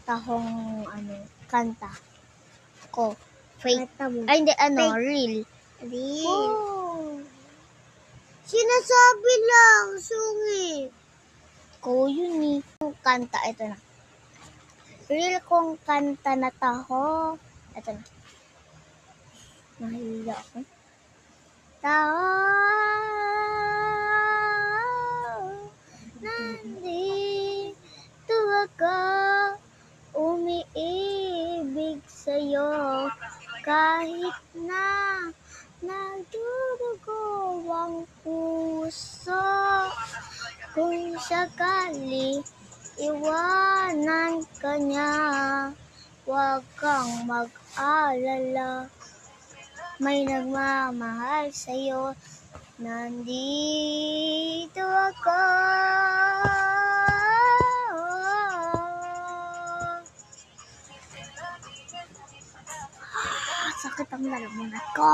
tahong kanta ko. Fake. Kanta mo. Ay, hindi, Fake. real. Real. Oh. Sinasabi lang, sungit. Ko yun eh. Yung kanta, ito na. Real kong kanta na taho. Ito na. Nahiya ako. Taho. Nandito ako. Umiibig sa'yo. Kahit na nagdudugo ang puso. Kung sakali iwanan ka niya, huwag kang mag-alala. May nagmamahal sa'yo. Nandito ako. Sakit ang lalamunan ko.